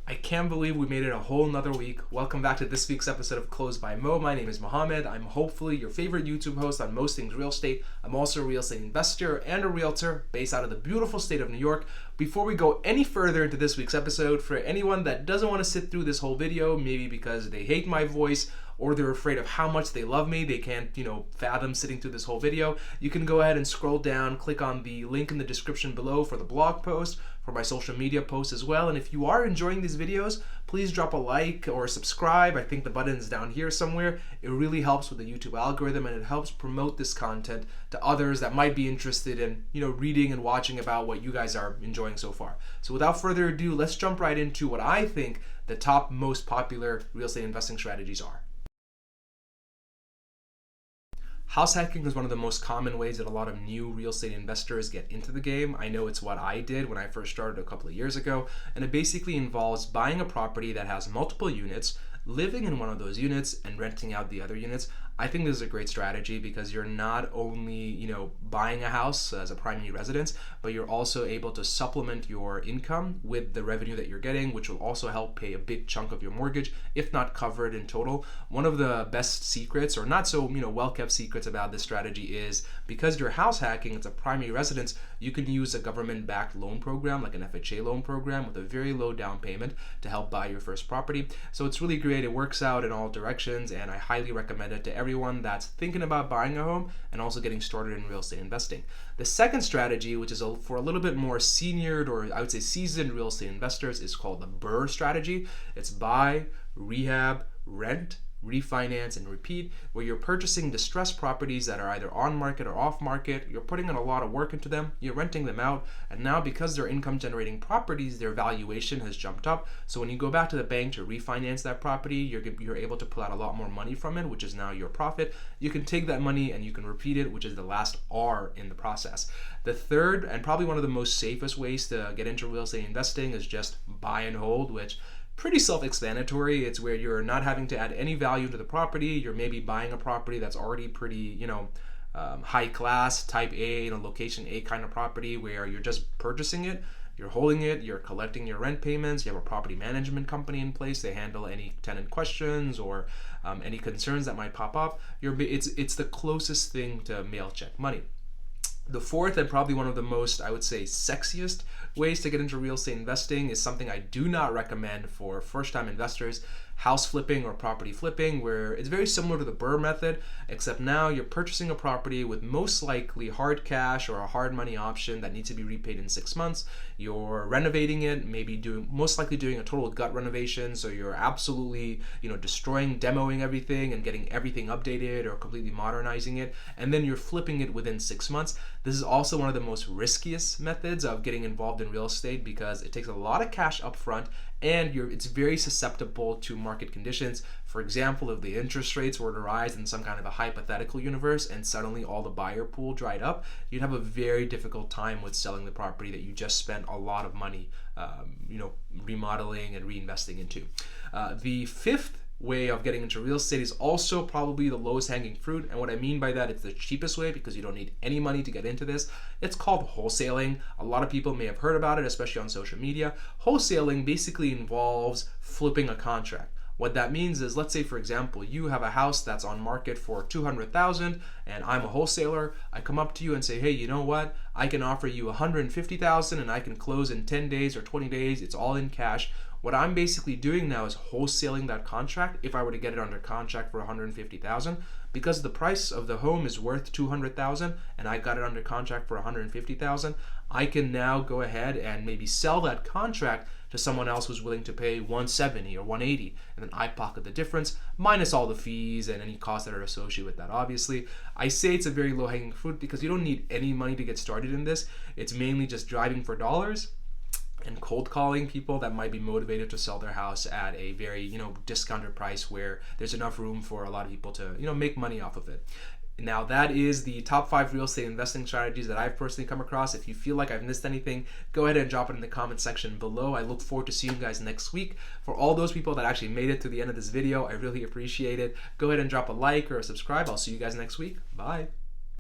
I can't believe we made it a whole nother week. Welcome back to this week's episode of Closed by Mo. My name is Mohammed. I'm hopefully your favorite YouTube host on most things real estate. I'm also a real estate investor and a realtor based out of the beautiful state of New York. Before we go any further into this week's episode, for anyone that doesn't want to sit through this whole video, maybe because they hate my voice or they're afraid of how much they love me, they can't, fathom sitting through this whole video, you can go ahead and scroll down, click on the link in the description below for the blog post, for my social media posts as well. And if you are enjoying these videos, please drop a like or subscribe. I think the button is down here somewhere. It really helps with the YouTube algorithm, and it helps promote this content to others that might be interested in, reading and watching about what you guys are enjoying so far. So without further ado, let's jump right into what I think the top most popular real estate investing strategies are. House hacking is one of the most common ways that a lot of new real estate investors get into the game. I know it's what I did when I first started a couple of years ago, and it basically involves buying a property that has multiple units, living in one of those units, and renting out the other units. I think this is a great strategy because you're not only, buying a house as a primary residence, but you're also able to supplement your income with the revenue that you're getting, which will also help pay a big chunk of your mortgage, if not cover it in total. One of the best secrets, or not so, well-kept secrets about this strategy is because you're house hacking, it's a primary residence, you can use a government-backed loan program, like an FHA loan program with a very low down payment to help buy your first property. So it's really great. It works out in all directions, and I highly recommend it to everyone that's thinking about buying a home and also getting started in real estate investing. The second strategy, which is for a little bit more seniored, or I would say seasoned real estate investors, is called the BRRRR strategy. It's buy, rehab, rent, refinance, and repeat, where you're purchasing distressed properties that are either on market or off market. You're putting in a lot of work into them, you're renting them out, and now because they're income generating properties, their valuation has jumped up. So when you go back to the bank to refinance that property, you're able to pull out a lot more money from it, which is now your profit. You can take that money and you can repeat it, which is the last R in the process. The third, and probably one of the most safest ways to get into real estate investing, is just buy and hold, which pretty self-explanatory. It's where you're not having to add any value to the property. You're maybe buying a property that's already pretty, high class, type A, location A kind of property, where you're just purchasing it, you're holding it, you're collecting your rent payments, you have a property management company in place. They handle any tenant questions or any concerns that might pop up. It's the closest thing to mail check money. The fourth, and probably one of the most, I would say, sexiest ways to get into real estate investing, is something I do not recommend for first-time investors: house flipping or property flipping, where it's very similar to the BRRRR method, except now you're purchasing a property with most likely hard cash or a hard money option that needs to be repaid in 6 months. You're renovating it, maybe most likely doing a total gut renovation, so you're absolutely, destroying, demoing everything and getting everything updated or completely modernizing it, and then you're flipping it within 6 months. This is also one of the most riskiest methods of getting involved in real estate because it takes a lot of cash up front, and it's very susceptible to market conditions. For example, if the interest rates were to rise in some kind of a hypothetical universe and suddenly all the buyer pool dried up, you'd have a very difficult time with selling the property that you just spent a lot of money remodeling and reinvesting into. The fifth way of getting into real estate is also probably the lowest hanging fruit, and what I mean by that, it's the cheapest way because you don't need any money to get into this. It's called wholesaling. A lot of people may have heard about it, especially on social media. Wholesaling basically involves flipping a contract. What that means is, let's say for example, you have a house that's on market for $200,000 and I'm a wholesaler. I come up to you and say, hey, you know what? I can offer you $150,000 and I can close in 10 days or 20 days. It's all in cash. What I'm basically doing now is wholesaling that contract. If I were to get it under contract for $150,000, because the price of the home is worth $200,000 and I got it under contract for $150,000, I can now go ahead and maybe sell that contract to someone else who's willing to pay $170 or $180, and then I pocket the difference minus all the fees and any costs that are associated with that. Obviously, I say it's a very low-hanging fruit because you don't need any money to get started in this. It's mainly just driving for dollars and cold calling people that might be motivated to sell their house at a very, discounted price where there's enough room for a lot of people to, make money off of it. Now, that is the top 5 real estate investing strategies that I've personally come across. If you feel like I've missed anything, go ahead and drop it in the comment section below. I look forward to seeing you guys next week. For all those people that actually made it to the end of this video, I really appreciate it. Go ahead and drop a like or a subscribe. I'll see you guys next week. Bye.